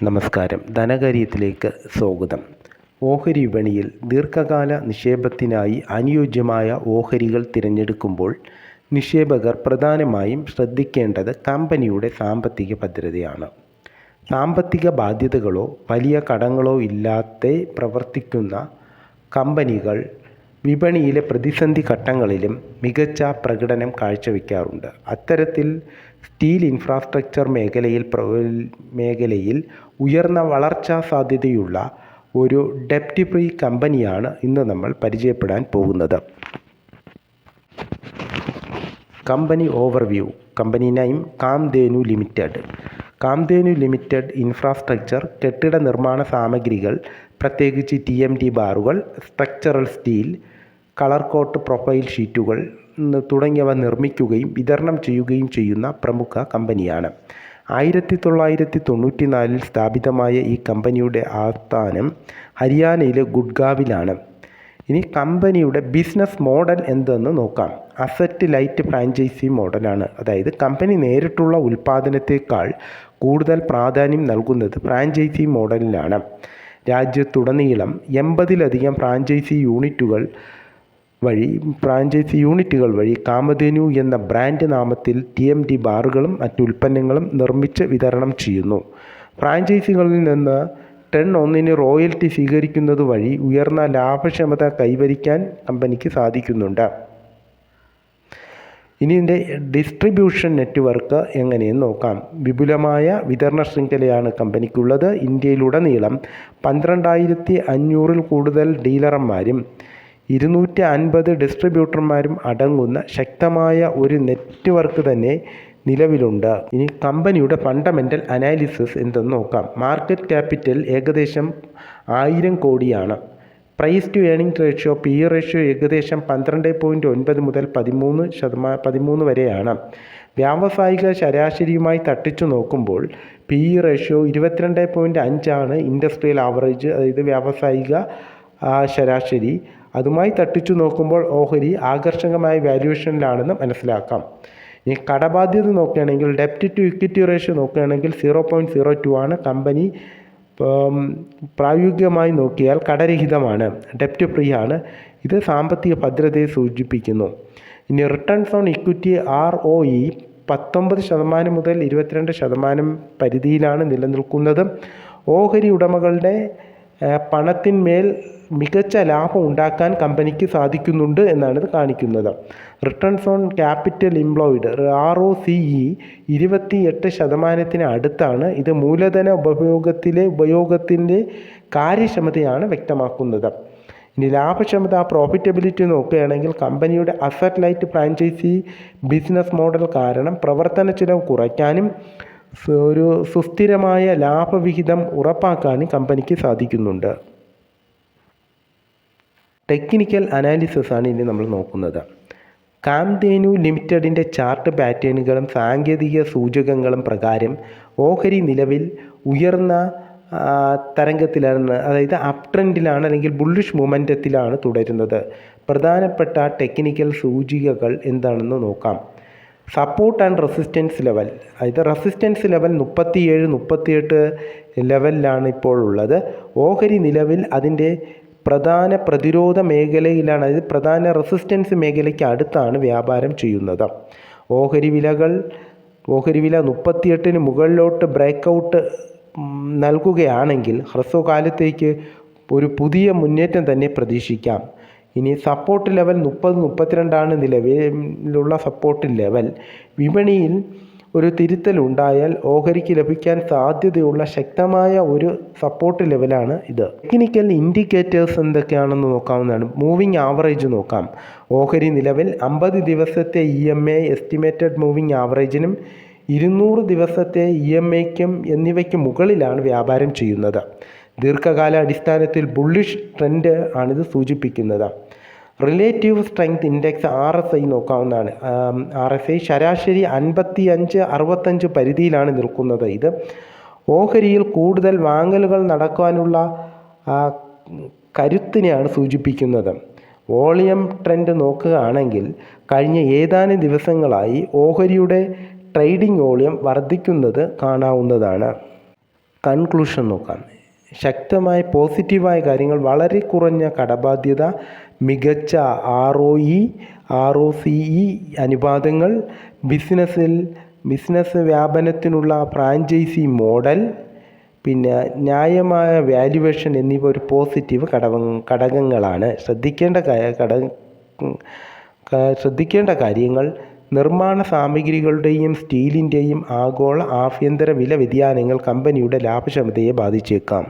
നമസ്കാരം. ധനകാര്യത്തിലേക്ക് സ്വാഗതം. ഓഹരി വിപണിയിൽ ദീർഘകാല നിക്ഷേപത്തിനായി അനുയോജ്യമായ ഓഹരികൾ തിരഞ്ഞെടുക്കുമ്പോൾ നിക്ഷേപകർ പ്രധാനമായും ശ്രദ്ധിക്കേണ്ടത് കമ്പനിയുടെ സാമ്പത്തിക ഭദ്രതയാണ്. സാമ്പത്തിക ബാധ്യതകളോ വലിയ കടങ്ങളോ ഇല്ലാതെ പ്രവർത്തിക്കുന്ന കമ്പനികൾ വിപണിയിലെ പ്രതിസന്ധി ഘട്ടങ്ങളിലും മികച്ച പ്രകടനം കാഴ്ചവെക്കാറുണ്ട്. അത്തരത്തിൽ സ്റ്റീൽ ഇൻഫ്രാസ്ട്രക്ചർ മേഖലയിൽ ഉയർന്ന വളർച്ചാ സാധ്യതയുള്ള ഒരു ഡെപ്റ്റ് ഫ്രീ കമ്പനിയാണ് ഇന്ന് നമ്മൾ പരിചയപ്പെടാൻ പോകുന്നത്. Company overview. Company name Kamdhenu limited. Kamdhenu limited infrastructure, കെട്ടിട നിർമ്മാണ സാമഗ്രികൾ, പ്രത്യേകിച്ച് TMT ബാറുകൾ, structural steel, colour coat profile ഷീറ്റുകൾ തുടങ്ങിയവ നിർമ്മിക്കുകയും വിതരണം ചെയ്യുകയും ചെയ്യുന്ന പ്രമുഖ കമ്പനിയാണ്. 1994 സ്ഥാപിതമായ ഈ കമ്പനിയുടെ ആസ്ഥാനം ഹരിയാനയിലെ ഗുഡ്ഗാവിലാണ്. ഇനി കമ്പനിയുടെ ബിസിനസ് മോഡൽ എന്തെന്ന് നോക്കാം. അസറ്റ് ലൈറ്റ് ഫ്രാഞ്ചൈസി മോഡലാണ്. അതായത് കമ്പനി നേരിട്ടുള്ള ഉൽപ്പാദനത്തേക്കാൾ കൂടുതൽ പ്രാധാന്യം നൽകുന്നത് ഫ്രാഞ്ചൈസി മോഡലിലാണ്. രാജ്യത്തുടനീളം 80ലധികം ഫ്രാഞ്ചൈസി യൂണിറ്റുകൾ വഴി കാമധേനു എന്ന ബ്രാൻഡ് നാമത്തിൽ TMT ബാറുകളും മറ്റു ഉൽപ്പന്നങ്ങളും നിർമ്മിച്ച് വിതരണം ചെയ്യുന്നു. ഫ്രാഞ്ചൈസികളിൽ നിന്ന് ടൺ 1 റോയൽറ്റി സ്വീകരിക്കുന്നത് വഴി ഉയർന്ന ലാഭക്ഷമത കൈവരിക്കാൻ കമ്പനിക്ക് സാധിക്കുന്നുണ്ട്. ഇനി ഇതിൻ്റെ ഡിസ്ട്രിബ്യൂഷൻ നെറ്റ്വർക്ക് എങ്ങനെയെന്ന് നോക്കാം. വിപുലമായ വിതരണ ശൃംഖലയാണ് കമ്പനിക്കുള്ളത്. ഇന്ത്യയിലുടനീളം 12,500 കൂടുതൽ ഡീലർമാരും 250 ഡിസ്ട്രിബ്യൂട്ടർമാരും അടങ്ങുന്ന ശക്തമായ ഒരു നെറ്റ്വർക്ക് തന്നെ നിലവിലുണ്ട്. ഇനി കമ്പനിയുടെ ഫണ്ടമെൻ്റൽ അനാലിസിസ് എന്തെന്ന് നോക്കാം. മാർക്കറ്റ് ക്യാപിറ്റൽ ഏകദേശം 1000 കോടിയാണ്. Price to earning ratio PE ratio ഏകദേശം 12.9 മുതൽ 13 വരെയാണ്. വ്യാവസായിക ശരാശരിയുമായി തട്ടിച്ചു നോക്കുമ്പോൾ PE റേഷ്യോ 22.5 ആണ്. ഇൻഡസ്ട്രിയൽ ആവറേജ്, അതായത് വ്യാവസായിക ശരാശരി, അതുമായി തട്ടിച്ചു നോക്കുമ്പോൾ ഓഹരി ആകർഷകമായ വാല്യുവേഷനിലാണെന്ന് മനസ്സിലാക്കാം. ഇനി കടബാധ്യത നോക്കുകയാണെങ്കിൽ ഡെപ്റ്റ് ടു ഇക്വിറ്റി റേഷ്യോ നോക്കുകയാണെങ്കിൽ 0.02 ആണ്. കമ്പനി പ്രായോഗികമായി നോക്കിയാൽ കടരഹിതമാണ്, ഡെപ്റ്റ് ഫ്രീ ആണ്. ഇത് സാമ്പത്തിക ഭദ്രതയെ സൂചിപ്പിക്കുന്നു. ഇനി റിട്ടേൺസ് ഓൺ ഇക്വിറ്റി ROE 19% മുതൽ 22% പരിധിയിലാണ് നിലനിൽക്കുന്നത്. ഓഹരി ഉടമകളുടെ പണത്തിന്മേൽ മികച്ച ലാഭം ഉണ്ടാക്കാൻ കമ്പനിക്ക് സാധിക്കുന്നുണ്ട് എന്നാണ് ഇത് കാണിക്കുന്നത്. Returns on capital employed ROCE 28% അടുത്താണ്. ഇത് മൂലധന ഉപയോഗത്തിൻ്റെ കാര്യക്ഷമതയാണ് വ്യക്തമാക്കുന്നത്. ഇനി ലാഭക്ഷമത, പ്രോഫിറ്റബിലിറ്റി നോക്കുകയാണെങ്കിൽ കമ്പനിയുടെ asset light franchise business model കാരണം പ്രവർത്തന ചിലവ് കുറയ്ക്കാനും ഒരു സുസ്ഥിരമായ ലാഭവിഹിതം ഉറപ്പാക്കാനും കമ്പനിക്ക് സാധിക്കുന്നുണ്ട്. ടെക്നിക്കൽ അനാലിസിസ് ആണ് ഇനി നമ്മൾ നോക്കുന്നത്. കാംധേനു ലിമിറ്റഡിൻ്റെ ചാർട്ട് പാറ്റേണുകളും സാങ്കേതിക സൂചകങ്ങളും പ്രകാരം ഓഹരി നിലവിൽ ഉയർന്ന തരംഗത്തിലാണ്, അതായത് അപ് ട്രെൻഡിലാണ് അല്ലെങ്കിൽ ബുള്ളിഷ് മൊമെൻറ്റത്തിലാണ് തുടരുന്നത്. പ്രധാനപ്പെട്ട ടെക്നിക്കൽ സൂചികകൾ എന്താണെന്ന് നോക്കാം. സപ്പോർട്ട് ആൻഡ് റെസിസ്റ്റൻസ് ലെവൽ, അതായത് റെസിസ്റ്റൻസ് ലെവൽ 37-38 ലെവലിലാണ് ഇപ്പോൾ ഉള്ളത്. ഓഹരി നിലവിൽ അതിൻ്റെ പ്രധാന പ്രതിരോധ മേഖലയിലാണ്, അതായത് പ്രധാന റെസിസ്റ്റൻസ് മേഖലയ്ക്ക് അടുത്താണ് വ്യാപാരം ചെയ്യുന്നത്. ഓഹരി വില 38 മുകളിലോട്ട് ബ്രേക്കൗട്ട് നൽകുകയാണെങ്കിൽ ഹ്രസ്വകാലത്തേക്ക് ഒരു പുതിയ മുന്നേറ്റം തന്നെ പ്രതീക്ഷിക്കാം. ഇനി സപ്പോർട്ട് ലെവൽ 30-32 നിലവിലുള്ള സപ്പോർട്ട് ലെവൽ. വിപണിയിൽ ഒരു തിരുത്തലുണ്ടായാൽ ഓഹരിക്ക് ലഭിക്കാൻ സാധ്യതയുള്ള ശക്തമായ ഒരു സപ്പോർട്ട് ലെവലാണ് ഇത്. ടെക്നിക്കൽ ഇൻഡിക്കേറ്റേഴ്സ് എന്തൊക്കെയാണെന്ന് നോക്കാവുന്നതാണ്. മൂവിങ് ആവറേജ് നോക്കാം. ഓഹരി നിലവിൽ 50 ദിവസത്തെ EMA എസ്റ്റിമേറ്റഡ് മൂവിങ് ആവറേജിനും 200 ദിവസത്തെ EMAയ്ക്കും എന്നിവയ്ക്ക് മുകളിലാണ് വ്യാപാരം ചെയ്യുന്നത്. ദീർഘകാല അടിസ്ഥാനത്തിൽ ബുള്ളിഷ് ട്രെൻഡ് ആണിത് സൂചിപ്പിക്കുന്നത്. റിലേറ്റീവ് സ്ട്രെങ്ത് ഇൻഡെക്സ് RSI നോക്കാവുന്നതാണ്. RSI ശരാശരി 55-65 പരിധിയിലാണ് നിൽക്കുന്നത്. ഇത് ഓഹരിയിൽ കൂടുതൽ വാങ്ങലുകൾ നടക്കാനുള്ള കരുത്തിനെയാണ് സൂചിപ്പിക്കുന്നത്. വോളിയം ട്രെൻഡ് നോക്കുകയാണെങ്കിൽ കഴിഞ്ഞ ഏതാനും ദിവസങ്ങളായി ഓഹരിയുടെ ട്രേഡിംഗ് വോളിയം വർദ്ധിക്കുന്നത് കാണാവുന്നതാണ്. കൺക്ലൂഷൻ നോക്കാം. ശക്തമായ പോസിറ്റീവായ കാര്യങ്ങൾ: വളരെ കുറഞ്ഞ കടബാധ്യത, മികച്ച ROE അനുപാതങ്ങൾ, ബിസിനസ് വ്യാപനത്തിനുള്ള ഫ്രാഞ്ചൈസി മോഡൽ, പിന്നെ ന്യായമായ വാല്യുവേഷൻ എന്നിവ ഒരു പോസിറ്റീവ് ഘടകങ്ങളാണ്. ശ്രദ്ധിക്കേണ്ട കാര്യങ്ങൾ: നിർമ്മാണ സാമഗ്രികളുടെയും സ്റ്റീലിൻ്റെയും ആഗോള ആഭ്യന്തര വില വ്യതിയാനങ്ങൾ കമ്പനിയുടെ ലാഭക്ഷമതയെ ബാധിച്ചേക്കാം.